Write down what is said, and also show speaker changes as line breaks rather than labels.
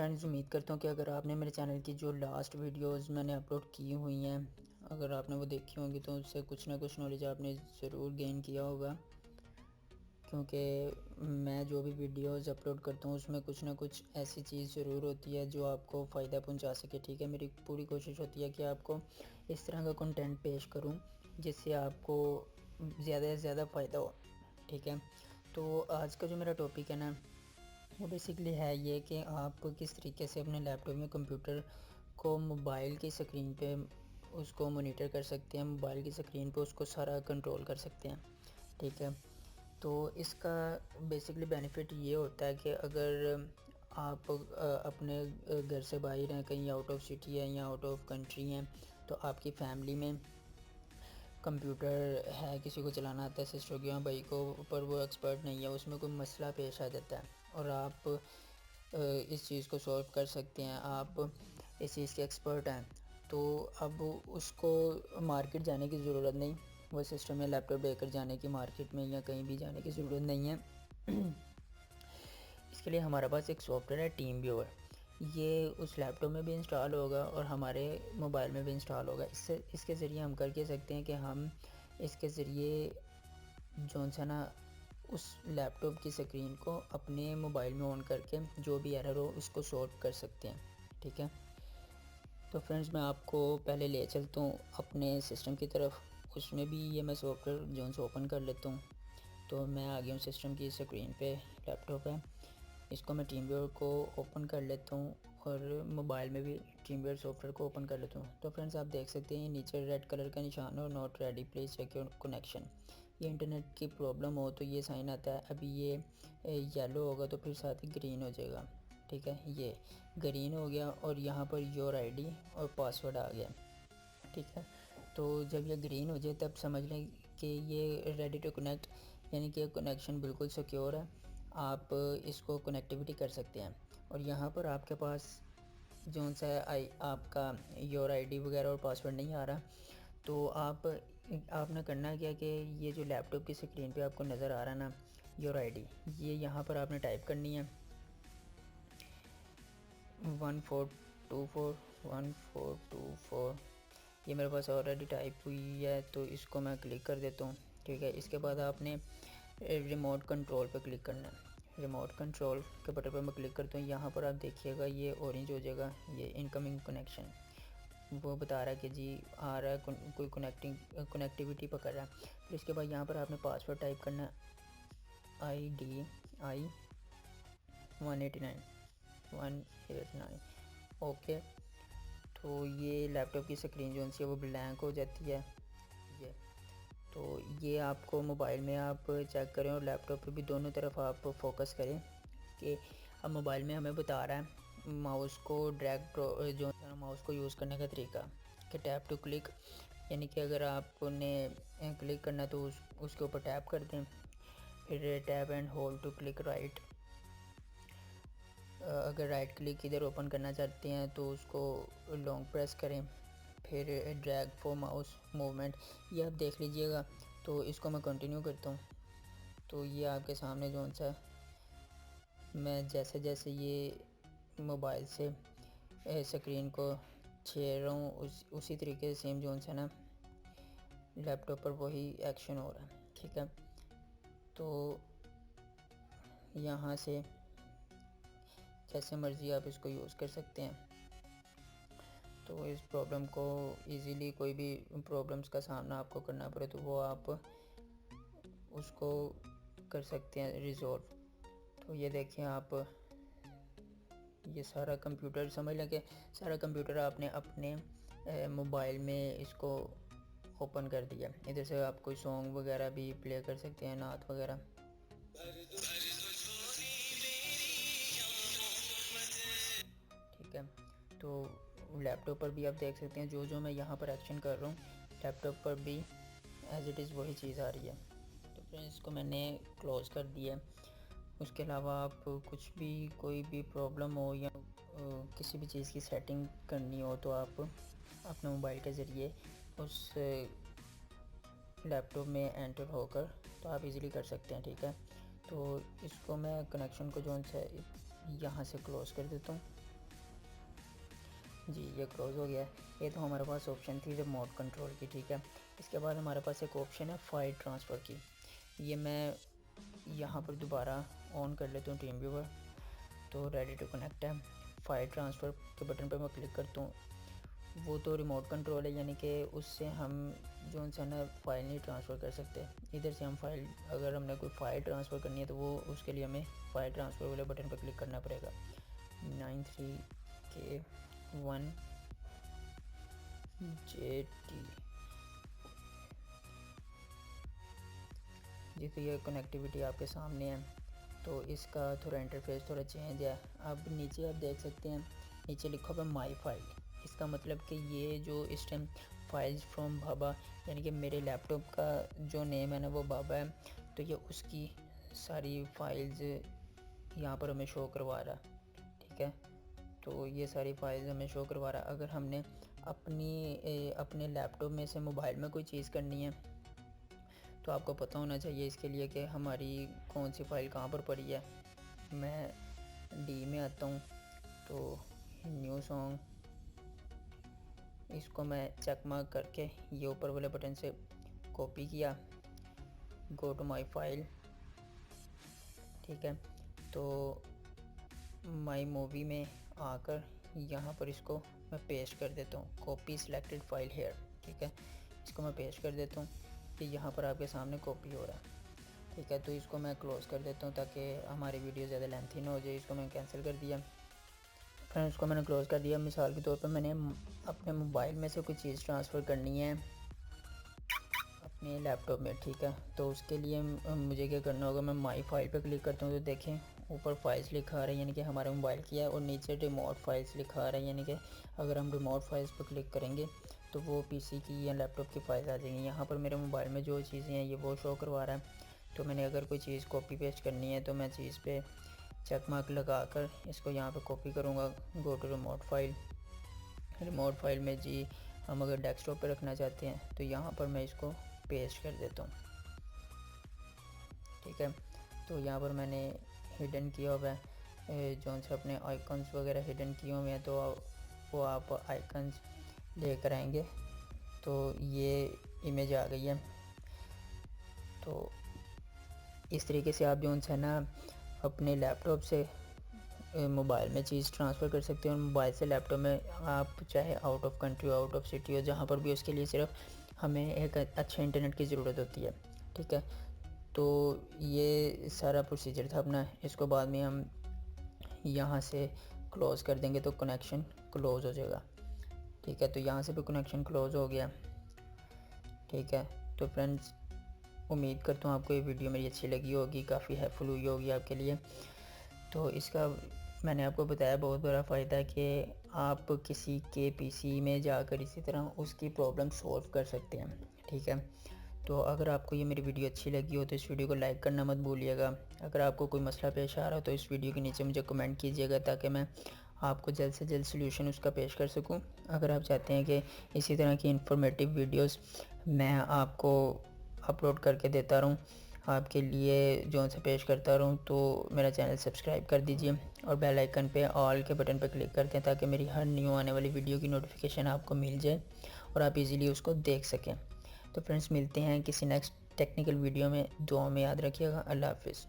Friends, उम्मीद करता हूँ कि अगर आपने मेरे चैनल की जो लास्ट वीडियोस मैंने अपलोड की हुई हैं, अगर आपने वो देखी होंगी तो उससे कुछ ना कुछ नॉलेज आपने ज़रूर गेन किया होगा। क्योंकि मैं जो भी वीडियोस अपलोड करता हूँ उसमें कुछ ना कुछ ऐसी चीज़ ज़रूर होती है जो आपको फ़ायदा पहुँचा सके। ठीक है, मेरी पूरी कोशिश होती है कि आपको इस तरह का कंटेंट पेश करूँ जिससे आपको ज़्यादा से ज़्यादा फ़ायदा हो। ठीक है, तो आज का जो मेरा टॉपिक है ना, वो बेसिकली है ये कि आप किस तरीके से अपने लैपटॉप में कंप्यूटर को मोबाइल की स्क्रीन पे उसको मॉनिटर कर सकते हैं, मोबाइल की स्क्रीन पे उसको सारा कंट्रोल कर सकते हैं। ठीक है, तो इसका बेसिकली बेनिफिट ये होता है कि अगर आप अपने घर से बाहर हैं, कहीं आउट ऑफ सिटी है या आउट ऑफ कंट्री हैं, तो आपकी फैमिली में कंप्यूटर है, किसी को चलाना आता है, सिस्टर को या भाई को, पर वो एक्सपर्ट नहीं है, उसमें कोई मसला पेश आ जाता है और आप इस चीज़ को सॉल्व कर सकते हैं, आप इस चीज़ के एक्सपर्ट हैं, तो अब उसको मार्केट जाने की ज़रूरत नहीं, वो सिस्टम या लैपटॉप लेकर जाने की मार्केट में या कहीं भी जाने की ज़रूरत नहीं है। इसके लिए हमारे पास एक सॉफ्टवेयर है, टीम व्यूअर। ये उस लैपटॉप में भी इंस्टॉल होगा और हमारे मोबाइल में भी इंस्टॉल होगा। इसके ज़रिए हम कर सकते हैं कि हम इसके ज़रिए जो सा ना उस लैपटॉप की स्क्रीन को अपने मोबाइल में ऑन करके जो भी एरर हो उसको सॉल्व कर सकते हैं। ठीक है, तो फ्रेंड्स मैं आपको पहले ले चलता हूँ अपने सिस्टम की तरफ। उसमें भी ये मैं सॉफ्टवेयर जो से ओपन कर लेता हूँ। तो मैं आ गया हूँ सिस्टम की स्क्रीन पे, लैपटॉप है, इसको मैं टीम व्यूअर को ओपन कर लेता हूँ और मोबाइल में भी टीम व्यूअर सॉफ्टवेयर को ओपन कर लेता हूँ। तो फ्रेंड्स आप देख सकते हैं नीचे रेड कलर का निशान और not ready, please check your connection. ये इंटरनेट की प्रॉब्लम हो तो ये साइन आता है। अभी ये येलो होगा तो फिर साथ ही ग्रीन हो जाएगा। ठीक है, ये ग्रीन हो गया और यहाँ पर योर आईडी और पासवर्ड आ गया। ठीक है, तो जब ये ग्रीन हो जाए तब समझ लें कि ये रेडी टू कनेक्ट, यानी कि कनेक्शन बिल्कुल सिक्योर है, आप इसको कनेक्टिविटी कर सकते हैं। और यहाँ पर आपके पास जो सा आपका योर आईडी वगैरह और पासवर्ड नहीं आ रहा, तो आपने करना क्या कि ये जो लैपटॉप की स्क्रीन पे आपको नज़र आ रहा है ना योर आईडी, ये यहाँ पर आपने टाइप करनी है 1424 ये मेरे पास ऑलरेडी टाइप हुई है, तो इसको मैं क्लिक कर देता हूँ। ठीक है, इसके बाद आपने रिमोट कंट्रोल पर क्लिक करना है। रिमोट कंट्रोल के बटन पर मैं क्लिक करता हूँ। यहाँ पर आप देखिएगा ये ऑरेंज हो जाएगा, ये इनकमिंग कनेक्शन वो बता रहा है कि जी आ रहा है, कोई कनेक्टिविटी पकड़ रहा है। फिर इसके बाद यहाँ पर आपने पासवर्ड टाइप करना है IDI189 ओके। तो ये लैपटॉप की स्क्रीन जो सी है वो ब्लैंक हो जाती है। ये तो ये आपको मोबाइल में आप चेक करें और लैपटॉप पे भी, दोनों तरफ आप फोकस करें कि अब मोबाइल में हमें बता रहा है माउस को ड्रैग जो माउस को यूज़ करने का तरीका कि टैप टू क्लिक, यानी कि अगर आपने क्लिक करना है तो उसके ऊपर टैप कर दें, फिर tap and hold to click right. अगर राइट क्लिक इधर ओपन करना चाहते हैं तो उसको लॉन्ग प्रेस करें, फिर ड्रैग फॉर माउस मूवमेंट, ये आप देख लीजिएगा। तो इसको मैं कंटिन्यू करता हूँ। तो ये आपके सामने जो सा मैं जैसे जैसे ये मोबाइल से स्क्रीन को छेड़ रहा हूँ उसी तरीके से सेम जो सा ना लैपटॉप पर वही एक्शन हो रहा है। ठीक है, तो यहाँ से जैसे मर्ज़ी आप इसको यूज़ कर सकते हैं। तो इस प्रॉब्लम को इजीली, कोई भी प्रॉब्लम्स का सामना आपको करना पड़े तो वो आप उसको कर सकते हैं रिजॉल्व। तो ये देखें आप, ये सारा कंप्यूटर समझ लें कि सारा कंप्यूटर आपने अपने मोबाइल में इसको ओपन कर दिया। इधर से आप कोई सॉन्ग वगैरह भी प्ले कर सकते हैं, नात वगैरह। ठीक है, तो लैपटॉप पर भी आप देख सकते हैं जो मैं यहाँ पर एक्शन कर रहा हूँ, लैपटॉप पर भी एज इट इज़ वही चीज़ आ रही है। तो फ्रेंड्स इसको मैंने क्लोज़ कर दिया। उसके अलावा आप कुछ भी, कोई भी प्रॉब्लम हो या किसी भी चीज़ की सेटिंग करनी हो तो आप अपने मोबाइल के ज़रिए उस लैपटॉप में एंटर होकर तो आप इजीली कर सकते हैं। ठीक है, तो इसको मैं कनेक्शन को जो है यहाँ से क्लोज़ कर देता हूँ। जी ये क्लोज़ हो गया है। ये तो हमारे पास ऑप्शन थी रिमोट कंट्रोल की, ठीक है। इसके बाद हमारे पास एक ऑप्शन है फाइल ट्रांसफ़र की। ये मैं यहाँ पर दोबारा ऑन कर लेता हूँ टीम व्यूवर, तो रेडी टू कनेक्ट है। फाइल ट्रांसफ़र के बटन पर मैं क्लिक करता हूँ। वो तो रिमोट कंट्रोल है, यानी कि उससे हम जो उनसे ना फ़ाइल नहीं ट्रांसफ़र कर सकते। इधर से हम फ़ाइल, अगर हमने कोई फ़ाइल ट्रांसफ़र करनी है तो वो उसके लिए हमें फ़ाइल ट्रांसफ़र वाले बटन पर क्लिक करना पड़ेगा। 93K1JT। जी तो ये कनेक्टिविटी आपके सामने है। तो इसका थोड़ा इंटरफेस थोड़ा चेंज है। अब नीचे आप देख सकते हैं, नीचे लिखा हुआ है माई फाइल। इसका मतलब कि ये जो इस टाइम फाइल्स फ्रॉम बाबा, यानी कि मेरे लैपटॉप का जो नेम है ना वो बाबा है, तो ये उसकी सारी फाइल्स यहाँ पर हमें शो करवा रहा है, ठीक है। तो ये सारी फाइल्स हमें शो करवा रहा है। अगर हमने अपने लैपटॉप में से मोबाइल में कोई चीज़ करनी है तो आपको पता होना चाहिए इसके लिए कि हमारी कौन सी फ़ाइल कहाँ पर पड़ी है। मैं डी में आता हूँ, तो न्यू सॉन्ग, इसको मैं चेक मार्क करके ये ऊपर वाले बटन से कॉपी किया, गो टू माई फाइल, ठीक है। तो माई मूवी में आकर यहाँ पर इसको मैं पेस्ट कर देता हूँ, कॉपी सिलेक्टेड फाइल हेयर, ठीक है। इसको मैं पेस्ट कर देता हूँ कि यहाँ पर आपके सामने कॉपी हो रहा है, ठीक है। तो इसको मैं क्लोज़ कर देता हूँ ताकि हमारी वीडियो ज़्यादा लेंथी ना हो जाए। इसको मैं कैंसिल कर दिया, फ्रेंड्स इसको मैंने क्लोज़ कर दिया। मिसाल के तौर पर मैंने अपने मोबाइल में से कोई चीज़ ट्रांसफ़र करनी है अपने लैपटॉप में, ठीक है। तो उसके लिए मुझे क्या करना होगा, मैं माई फाइल पर क्लिक करता हूँ तो देखें ऊपर फाइल्स लिखा आ रहा है, यानी कि हमारे मोबाइल की है, और नीचे रिमोट फाइल्स लिखा आ रहा है, यानी कि अगर हम रिमोट फाइल्स पर क्लिक करेंगे तो वो पीसी की या लैपटॉप की फाइल्स आ जाएंगी। यहाँ पर मेरे मोबाइल में जो चीज़ें हैं ये वो शो करवा रहा है। तो मैंने अगर कोई चीज़ कॉपी पेस्ट करनी है तो मैं चीज़ पे चेक मार्क लगा कर इसको यहाँ पे कॉपी करूँगा, go to remote file. Remote file में जी हम अगर डेस्कटॉप पे रखना चाहते हैं तो यहाँ पर मैं इसको पेस्ट कर देता हूँ, ठीक है। तो यहाँ पर मैंने हिडन किया हुआ है, जो से अपने आइकन्स वगैरह हिडन किए हुए हैं, तो वो आप आइकन्स लेकर आएंगे तो ये इमेज आ गई है। तो इस तरीके से आप जो है ना अपने लैपटॉप से मोबाइल में चीज़ ट्रांसफ़र कर सकते हैं, और मोबाइल से लैपटॉप में आप चाहे out of country, out of city हो, जहाँ पर भी, उसके लिए सिर्फ हमें एक अच्छे इंटरनेट की ज़रूरत होती है, ठीक है। तो ये सारा प्रोसीजर था अपना। इसको बाद में हम यहाँ से क्लोज़ कर देंगे तो कनेक्शन क्लोज़ हो जाएगा, ठीक है। तो यहाँ से भी कनेक्शन क्लोज़ हो गया, ठीक है। तो फ्रेंड्स उम्मीद करता हूँ आपको ये वीडियो मेरी अच्छी लगी होगी, काफ़ी हेल्पफुल हुई होगी आपके लिए। तो इसका मैंने आपको बताया बहुत बड़ा फ़ायदा है कि आप किसी के पीसी में जाकर इसी तरह उसकी प्रॉब्लम सॉल्व कर सकते हैं, ठीक है। तो अगर आपको ये मेरी वीडियो अच्छी लगी हो तो इस वीडियो को लाइक करना मत भूलिएगा। अगर आपको कोई मसला पेश आ रहा हो तो इस वीडियो के नीचे मुझे कमेंट कीजिएगा ताकि मैं आपको जल्द से जल्द सलूशन उसका पेश कर सकूं। अगर आप चाहते हैं कि इसी तरह की इंफॉर्मेटिव वीडियोस मैं आपको अपलोड करके देता रहूं, आपके लिए जो से पेश करता रहूं, तो मेरा चैनल सब्सक्राइब कर दीजिए और बेल आइकन पे ऑल के बटन पर क्लिक करते हैं ताकि मेरी हर न्यू आने वाली वीडियो की नोटिफिकेशन आपको मिल जाए और आप इजीली उसको देख सकें। तो फ्रेंड्स मिलते हैं किसी नेक्स्ट टेक्निकल वीडियो में। दुआ में याद रखिएगा। अल्लाह हाफ़िज़।